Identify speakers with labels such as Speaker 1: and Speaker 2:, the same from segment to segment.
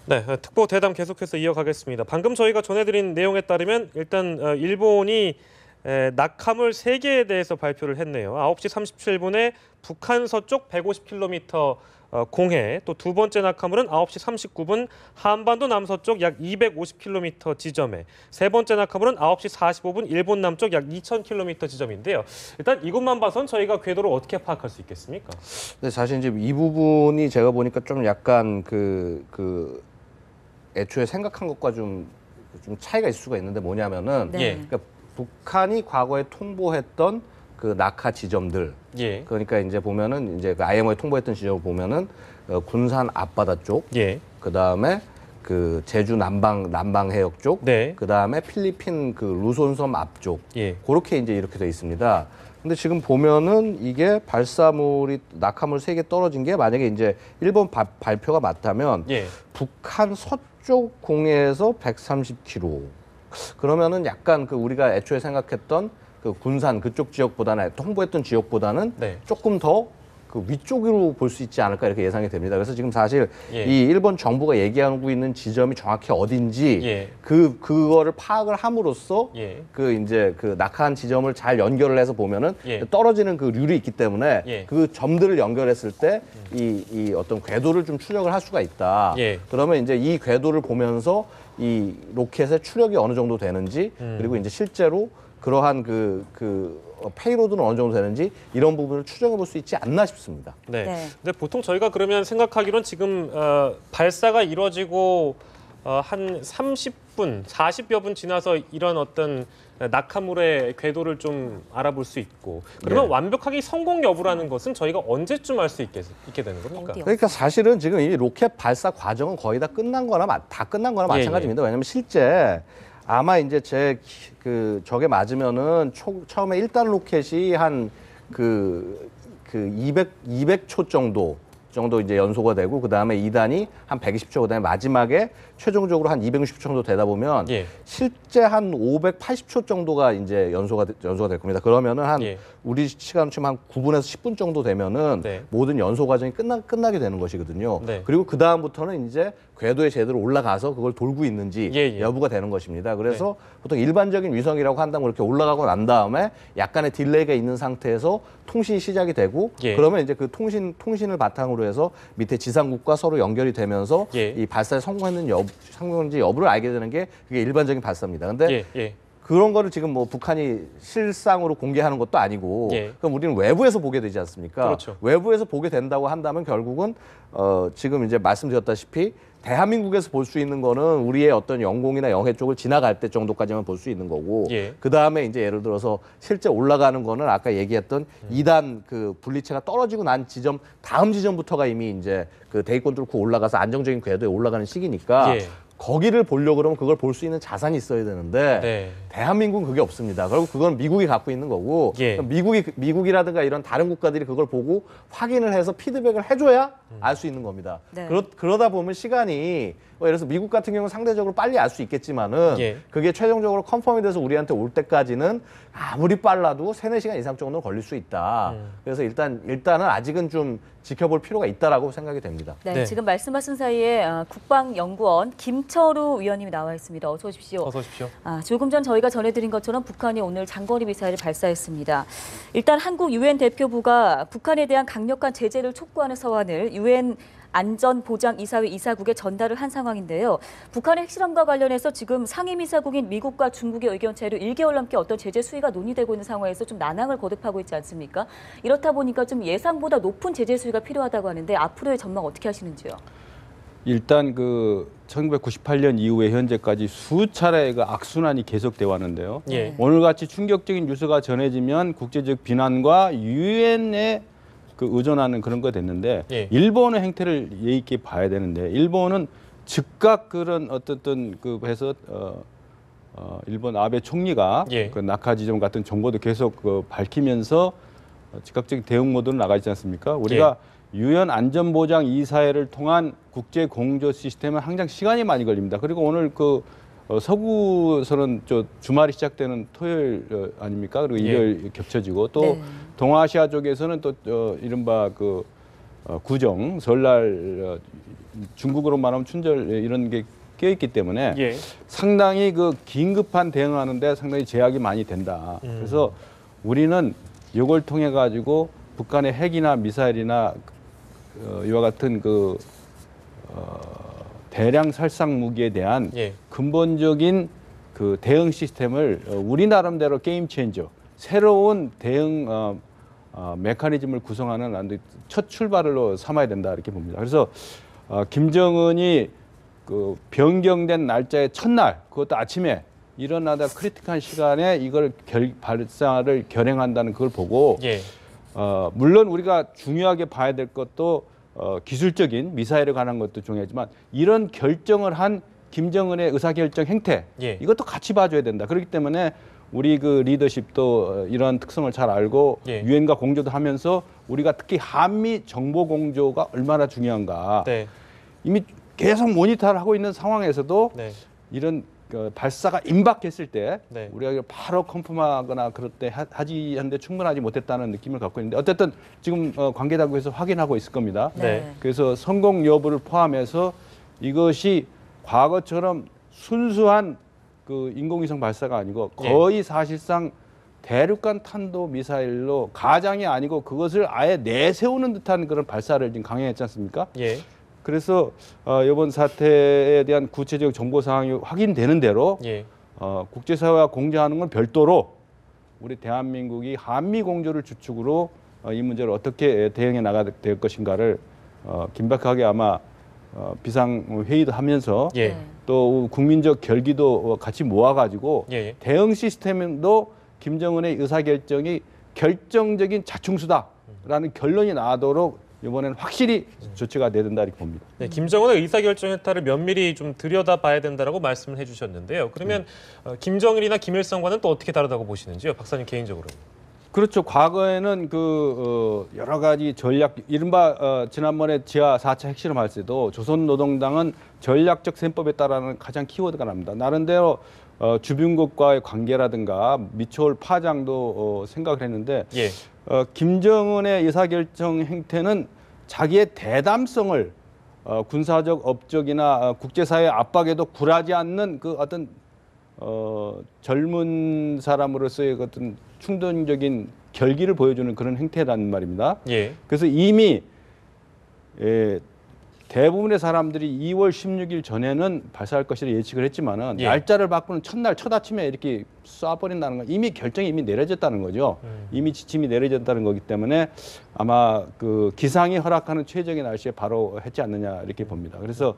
Speaker 1: 네, 특보 대담 계속해서 이어가겠습니다. 방금 저희가 전해드린 내용에 따르면 일단 일본이 낙하물 3개에 대해서 발표를 했네요. 9시 37분에 북한 서쪽 150km 공해, 또 두 번째 낙하물은 9시 39분 한반도 남서쪽 약 250km 지점에, 세 번째 낙하물은 9시 45분 일본 남쪽 약 2000km 지점인데요. 일단 이것만 봐선 저희가 궤도를 어떻게 파악할 수 있겠습니까?
Speaker 2: 근데 사실 이제 이 부분이 제가 보니까 좀 약간 애초에 생각한 것과 좀 차이가 있을 수가 있는데 뭐냐면은
Speaker 1: 예.
Speaker 2: 그러니까 북한이 과거에 통보했던 그 낙하 지점들,
Speaker 1: 예.
Speaker 2: 그러니까 이제 보면은 이제 그 IMO에 통보했던 지점을 보면은 군산 앞바다 쪽,
Speaker 1: 예.
Speaker 2: 그 다음에 그 제주 남방 해역 쪽,
Speaker 1: 네.
Speaker 2: 그 다음에 필리핀 그 루손섬 앞쪽,
Speaker 1: 예.
Speaker 2: 그렇게 이제 이렇게 돼 있습니다. 근데 지금 보면은 이게 발사물이 낙하물 3개 떨어진 게 만약에 이제 일본 발표가 맞다면
Speaker 1: 예.
Speaker 2: 북한 서쪽 공해에서 130km. 그러면은 약간 그 우리가 애초에 생각했던 그 군산 그쪽 지역보다는 통보했던 지역보다는
Speaker 1: 네.
Speaker 2: 조금 더 그 위쪽으로 볼 수 있지 않을까 이렇게 예상이 됩니다. 그래서 지금 사실
Speaker 1: 예.
Speaker 2: 이 일본 정부가 얘기하고 있는 지점이 정확히 어딘지
Speaker 1: 예.
Speaker 2: 그거를 파악을 함으로써
Speaker 1: 예.
Speaker 2: 그 이제 그 낙하한 지점을 잘 연결을 해서 보면은
Speaker 1: 예.
Speaker 2: 떨어지는 그 률이 있기 때문에
Speaker 1: 예.
Speaker 2: 그 점들을 연결했을 때 이 어떤 궤도를 좀 추적을 할 수가 있다.
Speaker 1: 예.
Speaker 2: 그러면 이제 이 궤도를 보면서 이 로켓의 추력이 어느 정도 되는지 그리고 이제 실제로 그러한 페이로드는 어느 정도 되는지 이런 부분을 추정해 볼 수 있지 않나 싶습니다.
Speaker 1: 네.
Speaker 3: 네.
Speaker 1: 근데 보통 저희가 그러면 생각하기로는 지금 발사가 이루어지고 한 30분, 40여 분 지나서 이런 어떤 낙하물의 궤도를 좀 알아볼 수 있고, 그러면
Speaker 2: 네.
Speaker 1: 완벽하게 성공 여부라는 것은 저희가 언제쯤 알 수 있게 되는 겁니까?
Speaker 3: 어디요?
Speaker 2: 그러니까 사실은 지금 이 로켓 발사 과정은 거의 다 끝난 거나
Speaker 1: 예,
Speaker 2: 마찬가지입니다. 왜냐하면 실제 아마 이제 저게 맞으면은 처음에 1단 로켓이 한 200초 정도 이제 연소가 되고 그 다음에 2단이 한 120초, 그다음에 마지막에 최종적으로 한 260초 정도 되다 보면
Speaker 1: 예.
Speaker 2: 실제 한 580초 정도가 이제 연소가 될 겁니다. 그러면은 한
Speaker 1: 예.
Speaker 2: 우리 시간으로 치면 한 9분에서 10분 정도 되면은
Speaker 1: 네.
Speaker 2: 모든 연소 과정이 끝나게 되는 것이거든요.
Speaker 1: 네.
Speaker 2: 그리고 그 다음부터는 이제 궤도에 제대로 올라가서 그걸 돌고 있는지
Speaker 1: 예.
Speaker 2: 여부가 되는 것입니다. 그래서 보통 일반적인 위성이라고 한다면 그렇게 올라가고 난 다음에 약간의 딜레이가 있는 상태에서 통신이 시작이 되고
Speaker 1: 예.
Speaker 2: 그러면 이제 그 통신을 바탕으로 해서 밑에 지상국과 서로 연결이 되면서
Speaker 1: 예.
Speaker 2: 이 발사에 성공했는지 여부를 알게 되는 게 그게 일반적인 발사입니다. 근데
Speaker 1: 예.
Speaker 2: 그런 거를 지금 뭐 북한이 실상으로 공개하는 것도 아니고
Speaker 1: 예.
Speaker 2: 그럼 우리는 외부에서 보게 되지 않습니까?
Speaker 1: 그렇죠.
Speaker 2: 외부에서 보게 된다고 한다면 결국은 지금 이제 말씀드렸다시피 대한민국에서 볼 수 있는 거는 우리의 어떤 영공이나 영해 쪽을 지나갈 때 정도까지만 볼 수 있는 거고
Speaker 1: 예.
Speaker 2: 그 다음에 이제 예를 들어서 실제 올라가는 거는 아까 얘기했던 2단 그 분리체가 떨어지고 난 지점 다음 지점부터가 이미 이제 그 대기권 뚫고 올라가서 안정적인 궤도에 올라가는 시기니까
Speaker 1: 예.
Speaker 2: 거기를 보려고 그러면 그걸 볼 수 있는 자산이 있어야 되는데
Speaker 1: 네.
Speaker 2: 대한민국은 그게 없습니다. 결국 그건 미국이 갖고 있는 거고
Speaker 1: 예.
Speaker 2: 미국이라든가 이런 다른 국가들이 그걸 보고 확인을 해서 피드백을 해줘야 알 수 있는 겁니다.
Speaker 3: 네.
Speaker 2: 그러다 보면 시간이 예를 들어서 미국 같은 경우는 상대적으로 빨리 알 수 있겠지만은
Speaker 1: 예.
Speaker 2: 그게 최종적으로 컨펌이 돼서 우리한테 올 때까지는 아무리 빨라도 3-4시간 이상 정도는 걸릴 수 있다. 그래서 일단은 아직은 좀 지켜볼 필요가 있다라고 생각이 됩니다.
Speaker 3: 네,
Speaker 1: 네.
Speaker 3: 지금 말씀하신 사이에 국방연구원 김철우 위원님이 나와 있습니다. 어서 오십시오.
Speaker 1: 어서 오십시오.
Speaker 3: 조금 전 저희가 전해드린 것처럼 북한이 오늘 장거리 미사일을 발사했습니다. 일단 한국 유엔 대표부가 북한에 대한 강력한 제재를 촉구하는 서한을 유엔 안전보장이사회 이사국에 전달을 한 상황인데요. 북한의 핵실험과 관련해서 지금 상임이사국인 미국과 중국의 의견 차이로 1개월 넘게 어떤 제재 수위가 논의되고 있는 상황에서 좀 난항을 거듭하고 있지 않습니까? 이렇다 보니까 좀 예상보다 높은 제재 수위가 필요하다고 하는데 앞으로의 전망 어떻게 하시는지요?
Speaker 4: 일단 1998년 이후에 현재까지 수차례 악순환이 계속되어 왔는데요.
Speaker 1: 예.
Speaker 4: 오늘같이 충격적인 뉴스가 전해지면 국제적 비난과 유엔에 의존하는 그런 거 됐는데
Speaker 1: 예.
Speaker 4: 일본의 행태를 예의 있게 봐야 되는데 일본은 즉각 그런 해서 일본 아베 총리가
Speaker 1: 예.
Speaker 4: 그 낙하 지점 같은 정보도 계속 밝히면서 즉각적인 대응 모드로 나가 있지 않습니까? 우리가 유엔 안전보장 이사회를 통한 국제 공조 시스템은 항상 시간이 많이 걸립니다. 그리고 오늘 서구에서는 주말이 시작되는 토요일 아닙니까? 그리고 일요일 겹쳐지고 또
Speaker 3: 네.
Speaker 4: 동아시아 쪽에서는 또 이른바 구정 설날 중국으로 말하면 춘절 이런 게 껴있기 때문에
Speaker 1: 예.
Speaker 4: 상당히 그 긴급한 대응하는데 상당히 제약이 많이 된다. 그래서 우리는 이걸 통해 가지고 북한의 핵이나 미사일이나 이와 같은 대량 살상 무기에 대한
Speaker 1: 예.
Speaker 4: 근본적인 그 대응 시스템을 우리 나름대로 게임 체인저, 새로운 대응 메커니즘을 구성하는 첫 출발로 삼아야 된다 이렇게 봅니다. 그래서 김정은이 그 변경된 날짜의 첫날, 그것도 아침에 일어나다 크리틱한 시간에 이걸 발사를 결행한다는 걸 보고
Speaker 1: 예.
Speaker 4: 물론 우리가 중요하게 봐야 될 것도 기술적인 미사일에 관한 것도 중요하지만 이런 결정을 한 김정은의 의사결정 행태
Speaker 1: 예.
Speaker 4: 이것도 같이 봐줘야 된다. 그렇기 때문에 우리 그 리더십도 이런 특성을 잘 알고
Speaker 1: 예.
Speaker 4: 유엔과 공조도 하면서 우리가 특히 한미 정보 공조가 얼마나 중요한가
Speaker 1: 네.
Speaker 4: 이미 계속 모니터를 하고 있는 상황에서도
Speaker 1: 네.
Speaker 4: 이런 발사가 임박했을 때
Speaker 1: 네.
Speaker 4: 우리가 바로 컨펌하거나 그럴 때 하지 하는데 충분하지 못했다는 느낌을 갖고 있는데 어쨌든 지금 관계당국에서 확인하고 있을 겁니다.
Speaker 1: 네.
Speaker 4: 그래서 성공 여부를 포함해서 이것이 과거처럼 순수한 그 인공위성 발사가 아니고 거의 사실상 대륙간 탄도 미사일로 가장이 아니고 그것을 아예 내세우는 듯한 그런 발사를 지금 강행했지 않습니까?
Speaker 1: 예.
Speaker 4: 그래서 이번 사태에 대한 구체적 정보 사항이 확인되는 대로
Speaker 1: 예.
Speaker 4: 국제사회와 공조하는 건 별도로 우리 대한민국이 한미 공조를 주축으로 이 문제를 어떻게 대응해 나가야 될 것인가를 긴박하게 아마 비상회의도 하면서
Speaker 1: 예.
Speaker 3: 네.
Speaker 4: 또 국민적 결기도 같이 모아가지고
Speaker 1: 예.
Speaker 4: 대응 시스템도 김정은의 의사결정이 결정적인 자충수다라는 결론이 나도록 이번에는 확실히 조치가 돼야 된다 이렇게 봅니다.
Speaker 1: 네, 김정은의 의사결정 행태를 면밀히 좀 들여다봐야 된다라고 말씀을 해주셨는데요. 그러면 김정일이나 김일성과는 또 어떻게 다르다고 보시는지요, 박사님 개인적으로?
Speaker 4: 그렇죠. 과거에는 여러 가지 전략, 이른바 지난번에 지하 4차 핵실험 할 때도 조선노동당은 전략적 셈법에 따라는 가장 키워드가 납니다. 나름대로 주변국과의 관계라든가 미초월 파장도 생각을 했는데
Speaker 1: 예.
Speaker 4: 김정은의 의사결정 행태는 자기의 대담성을 군사적, 업적이나 국제사회 압박에도 굴하지 않는 그 어떤 젊은 사람으로서의 어떤 충동적인 결기를 보여주는 그런 행태라는 말입니다.
Speaker 1: 예.
Speaker 4: 그래서 이미 대부분의 사람들이 2월 16일 전에는 발사할 것이라 예측을 했지만은
Speaker 1: 예.
Speaker 4: 날짜를 바꾸는 첫날 첫 아침에 이렇게 쏴버린다는 건 이미 결정이 이미 내려졌다는 거죠. 이미 지침이 내려졌다는 거기 때문에 아마 그 기상이 허락하는 최적의 날씨에 바로 했지 않느냐 이렇게 봅니다. 그래서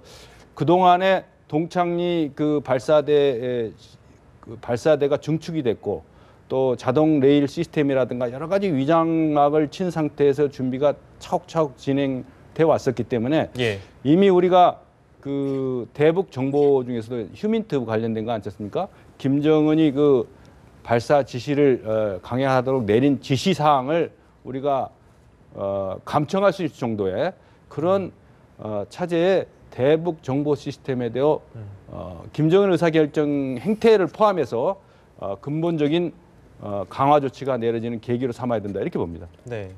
Speaker 4: 그 동안에 동창리 그 발사대가 증축이 됐고 또 자동 레일 시스템이라든가 여러 가지 위장막을 친 상태에서 준비가 차곡차곡 진행돼 왔었기 때문에
Speaker 1: 예.
Speaker 4: 이미 우리가 그 대북 정보 중에서도 휴민트 관련된 거 아니지 않습니까? 김정은이 그 발사 지시를 강행하도록 내린 지시 사항을 우리가 감청할 수 있을 정도의 그런 차제의 대북 정보 시스템에 대해 김정은 의사결정 행태를 포함해서 근본적인 강화 조치가 내려지는 계기로 삼아야 된다 이렇게 봅니다.
Speaker 1: 네.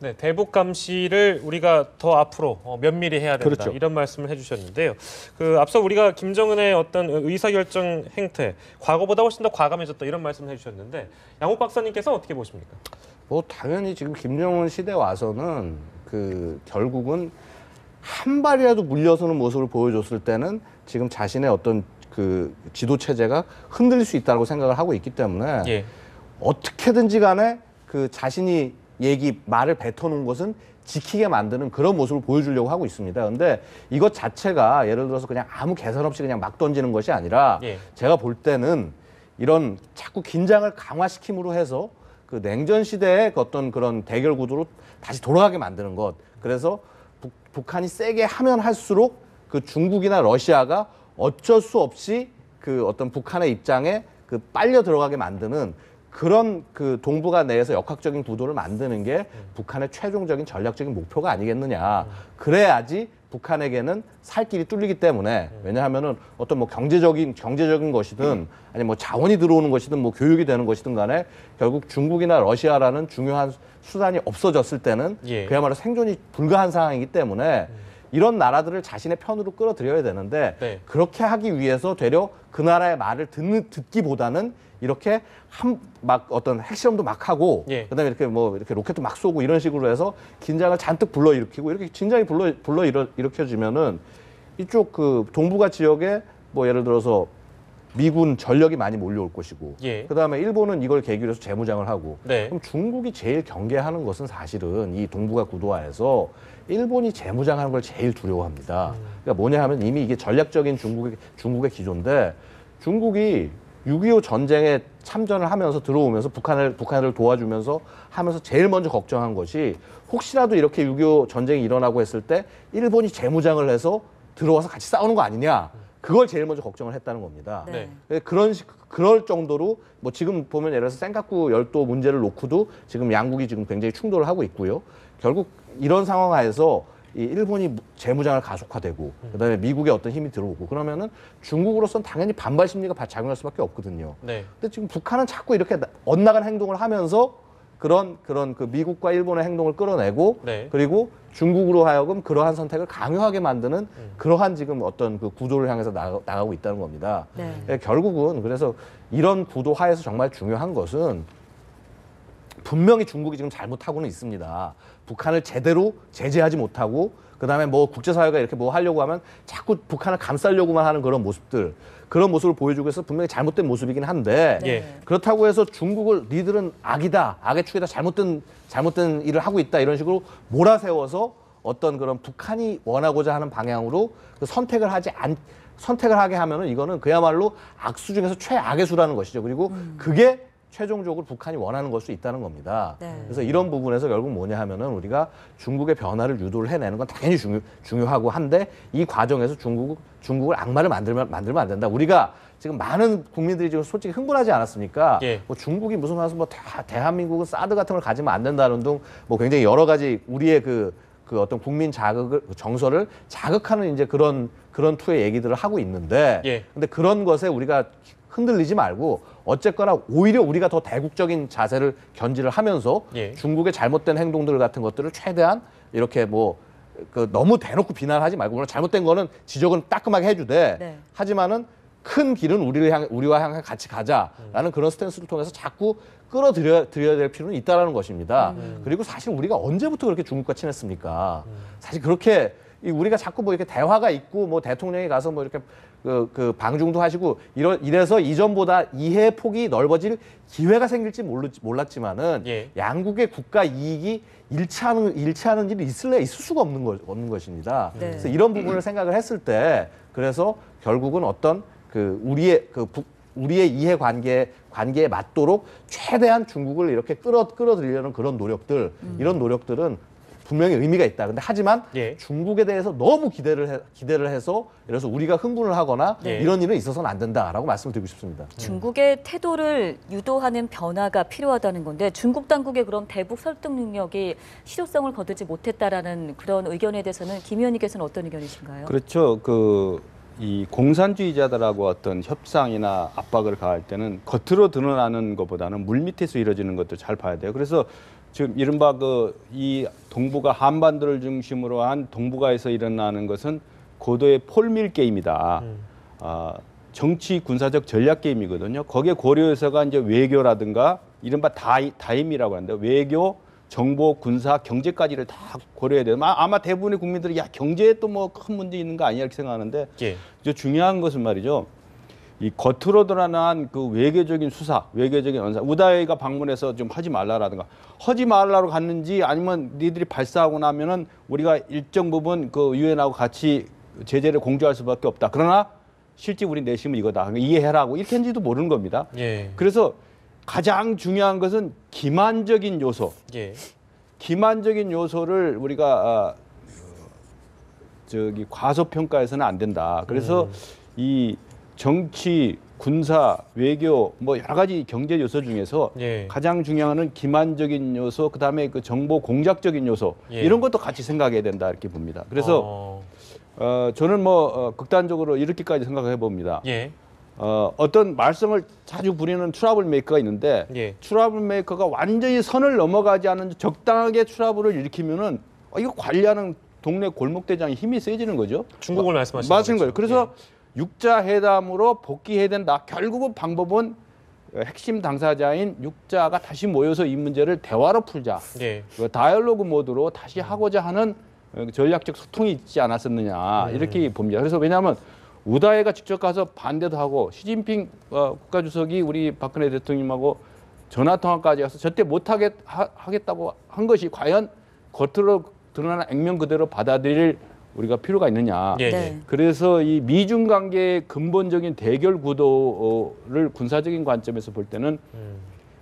Speaker 1: 네, 대북 감시를 우리가 더 앞으로 면밀히 해야 된다.
Speaker 4: 그렇죠.
Speaker 1: 이런 말씀을 해주셨는데요. 그 앞서 우리가 김정은의 어떤 의사결정 행태, 과거보다 훨씬 더 과감해졌다 이런 말씀을 해주셨는데 양옥 박사님께서 어떻게 보십니까?
Speaker 2: 뭐 당연히 지금 김정은 시대 와서는 그 결국은 한 발이라도 물려서는 모습을 보여줬을 때는 지금 자신의 어떤 그 지도 체제가 흔들릴 수 있다고 생각을 하고 있기 때문에
Speaker 1: 예.
Speaker 2: 어떻게든지 간에 그 자신이 말을 뱉어놓은 것은 지키게 만드는 그런 모습을 보여주려고 하고 있습니다. 근데 이것 자체가 예를 들어서 그냥 아무 개선 없이 그냥 막 던지는 것이 아니라
Speaker 1: 예.
Speaker 2: 제가 볼 때는 이런 자꾸 긴장을 강화시킴으로 해서 그 냉전 시대의 어떤 그런 대결 구도로 다시 돌아가게 만드는 것. 그래서 북한이 세게 하면 할수록 그 중국이나 러시아가 어쩔 수 없이 그 어떤 북한의 입장에 그 빨려 들어가게 만드는 그런 그 동북아 내에서 역학적인 구도를 만드는 게 북한의 최종적인 전략적인 목표가 아니겠느냐. 그래야지 북한에게는 살 길이 뚫리기 때문에 왜냐하면은 어떤 뭐 경제적인 것이든 아니 뭐 자원이 들어오는 것이든 뭐 교육이 되는 것이든 간에 결국 중국이나 러시아라는 중요한 수단이 없어졌을 때는
Speaker 1: 예.
Speaker 2: 그야말로 생존이 불가한 상황이기 때문에 이런 나라들을 자신의 편으로 끌어들여야 되는데
Speaker 1: 네.
Speaker 2: 그렇게 하기 위해서 되려 그 나라의 말을 듣기보다는 이렇게 막 어떤 핵실험도 막 하고
Speaker 1: 예.
Speaker 2: 그다음에 이렇게 뭐 이렇게 로켓도 막 쏘고 이런 식으로 해서 긴장을 잔뜩 불러일으키고 이렇게 긴장이 일으켜지면은 이쪽 그 동북아 지역에 뭐 예를 들어서 미군 전력이 많이 몰려올 것이고
Speaker 1: 예.
Speaker 2: 그다음에 일본은 이걸 계기로 해서 재무장을 하고
Speaker 1: 네.
Speaker 2: 그럼 중국이 제일 경계하는 것은 사실은 이 동북아 구도화에서 일본이 재무장하는 걸 제일 두려워합니다. 그러니까 뭐냐 하면 이미 이게 전략적인 중국의 기조인데 중국이 6.25 전쟁에 참전을 하면서 들어오면서 북한을 도와주면서 하면서 제일 먼저 걱정한 것이 혹시라도 이렇게 6.25 전쟁이 일어나고 했을 때 일본이 재무장을 해서 들어와서 같이 싸우는 거 아니냐. 그걸 제일 먼저 걱정을 했다는 겁니다.
Speaker 1: 네.
Speaker 2: 그럴 정도로 뭐 지금 보면 예를 들어서 센카쿠 열도 문제를 놓고도 지금 양국이 지금 굉장히 충돌을 하고 있고요. 결국 이런 상황 하에서 이 일본이 재무장을 가속화되고 그다음에 미국의 어떤 힘이 들어오고 그러면은 중국으로서는 당연히 반발 심리가 작용할 수밖에 없거든요.
Speaker 1: 네.
Speaker 2: 근데 지금 북한은 자꾸 이렇게 엇나간 행동을 하면서 그런 그 미국과 일본의 행동을 끌어내고
Speaker 1: 네.
Speaker 2: 그리고 중국으로 하여금 그러한 선택을 강요하게 만드는 그러한 지금 어떤 그 구도를 향해서 나가고 있다는 겁니다.
Speaker 3: 네.
Speaker 2: 예, 결국은 그래서 이런 구도 하에서 정말 중요한 것은 분명히 중국이 지금 잘못하고는 있습니다. 북한을 제대로 제재하지 못하고 그다음에 뭐 국제사회가 이렇게 뭐 하려고 하면 자꾸 북한을 감싸려고만 하는 그런 모습들 그런 모습을 보여주고 해서 분명히 잘못된 모습이긴 한데
Speaker 1: 예.
Speaker 2: 그렇다고 해서 중국을 니들은 악이다 악의 축이다 잘못된 일을 하고 있다 이런 식으로 몰아세워서 어떤 그런 북한이 원하고자 하는 방향으로 그 선택을 하게 하면은 이거는 그야말로 악수 중에서 최악의 수라는 것이죠. 그리고 그게 최종적으로 북한이 원하는 걸 수 있다는 겁니다.
Speaker 3: 네.
Speaker 2: 그래서 이런 부분에서 결국 뭐냐 하면은 우리가 중국의 변화를 유도를 해내는 건 당연히 중요하고 한데 이 과정에서 중국을 악마를 만들면 안 된다. 우리가 지금 많은 국민들이 지금 솔직히 흥분하지 않았습니까?
Speaker 1: 예.
Speaker 2: 뭐 중국이 무슨 와서 뭐 대한민국은 사드 같은 걸 가지면 안 된다는 등 뭐 굉장히 여러 가지 우리의 그 어떤 국민 정서를 자극하는 이제 그런 투의 얘기들을 하고 있는데
Speaker 1: 예.
Speaker 2: 근데 그런 것에 우리가 흔들리지 말고 어쨌거나 오히려 우리가 더 대국적인 자세를 견지를 하면서
Speaker 1: 예.
Speaker 2: 중국의 잘못된 행동들 같은 것들을 최대한 이렇게 뭐 그 너무 대놓고 비난하지 말고 물론 잘못된 거는 지적은 따끔하게 해주되
Speaker 3: 네.
Speaker 2: 하지만은 큰 길은 우리와 향해 같이 가자라는 그런 스탠스를 통해서 자꾸 끌어들여야 될 필요는 있다라는 것입니다. 그리고 사실 우리가 언제부터 그렇게 중국과 친했습니까? 사실 그렇게 우리가 자꾸 뭐 이렇게 대화가 있고 뭐 대통령이 가서 뭐 이렇게 그 방중도 하시고 이래서 이전보다 이해 폭이 넓어질 기회가 생길지 몰랐지만은
Speaker 1: 예.
Speaker 2: 양국의 국가 이익이 일치하는 일이 있을 수가 없는 것입니다.
Speaker 3: 네.
Speaker 2: 그래서 이런 부분을 생각을 했을 때 그래서 결국은 어떤 그 우리의 이해 관계에 맞도록 최대한 중국을 이렇게 끌어들이려는 그런 노력들 이런 노력들은 분명히 의미가 있다. 근데 하지만
Speaker 1: 예.
Speaker 2: 중국에 대해서 너무 기대를 해서 그래서 우리가 흥분을 하거나
Speaker 1: 네.
Speaker 2: 이런 일은 있어서는 안 된다라고 말씀을 드리고 싶습니다.
Speaker 3: 중국의 태도를 유도하는 변화가 필요하다는 건데 중국 당국의 그런 대북 설득 능력이 실효성을 거두지 못했다라는 그런 의견에 대해서는 김 의원님께서는 어떤 의견이신가요?
Speaker 4: 그렇죠. 이 공산주의자들하고 어떤 협상이나 압박을 가할 때는 겉으로 드러나는 것보다는 물밑에서 이루어지는 것도 잘 봐야 돼요. 그래서 지금 이른바 이 동북아 한반도를 중심으로 한 동북아에서 일어나는 것은 고도의 폴밀 게임이다. 정치 군사적 전략 게임이거든요. 거기에 고려해서가 이제 외교라든가 이른바 다임이라고 하는데 외교, 정보, 군사, 경제까지를 다 고려해야 돼요. 아마 대부분의 국민들이 야 경제에 또 뭐 큰 문제 있는 거 아니야 이렇게 생각하는데
Speaker 1: 예.
Speaker 4: 이제 중요한 것은 말이죠. 이 겉으로 드러난 그 외교적인 수사, 외교적인 언사, 우다이가 방문해서 좀 하지 말라라든가 하지 말라로 갔는지 아니면 니들이 발사하고 나면은 우리가 일정 부분 그 유엔하고 같이 제재를 공조할 수밖에 없다. 그러나 실제 우리 내심은 이거다. 그러니까 이해해라고 이렇게 했는지도 모르는 겁니다.
Speaker 1: 예.
Speaker 4: 그래서 가장 중요한 것은 기만적인 요소.
Speaker 1: 예.
Speaker 4: 기만적인 요소를 우리가 과소평가해서는 안 된다. 그래서 이 정치, 군사, 외교 뭐 여러 가지 경제 요소 중에서
Speaker 1: 예.
Speaker 4: 가장 중요한 건 기만적인 요소, 그다음에 그 정보 공작적인 요소
Speaker 1: 예.
Speaker 4: 이런 것도 같이 생각해야 된다 이렇게 봅니다. 그래서 저는 극단적으로 이렇게까지 생각해 봅니다.
Speaker 1: 예.
Speaker 4: 어떤 말썽을 자주 부리는 트러블 메이커가 있는데
Speaker 1: 예.
Speaker 4: 트러블 메이커가 완전히 선을 넘어가지 않은 적당하게 트러블을 일으키면은 이거 관리하는 동네 골목대장이 힘이 세지는 거죠.
Speaker 1: 중국을 말씀하시는
Speaker 4: 맞은 거예요.
Speaker 1: 거죠.
Speaker 4: 그래서 육자 회담으로 복귀해야 된다. 결국은 방법은 핵심 당사자인 육자가 다시 모여서 이 문제를 대화로 풀자.
Speaker 1: 예.
Speaker 4: 그 다이얼로그 모드로 다시 하고자 하는 전략적 소통이 있지 않았었느냐 이렇게 봅니다. 그래서 왜냐하면 우다해가 직접 가서 반대도 하고 시진핑 국가주석이 우리 박근혜 대통령하고 전화 통화까지 해서 절대 하겠다고 한 것이 과연 겉으로 드러나는 액면 그대로 받아들일 우리가 필요가 있느냐.
Speaker 1: 예.
Speaker 3: 네.
Speaker 4: 그래서 이 미중 관계의 근본적인 대결 구도를 군사적인 관점에서 볼 때는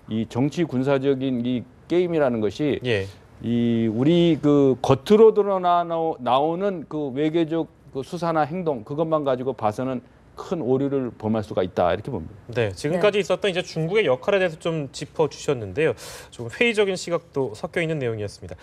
Speaker 4: 이 정치 군사적인 이 게임이라는 것이
Speaker 1: 예.
Speaker 4: 이 우리 그 겉으로 나오는 그 외교적 그 수사나 행동 그것만 가지고 봐서는 큰 오류를 범할 수가 있다 이렇게 봅니다.
Speaker 1: 네, 지금까지 있었던 이제 중국의 역할에 대해서 좀 짚어 주셨는데요. 조금 회의적인 시각도 섞여 있는 내용이었습니다.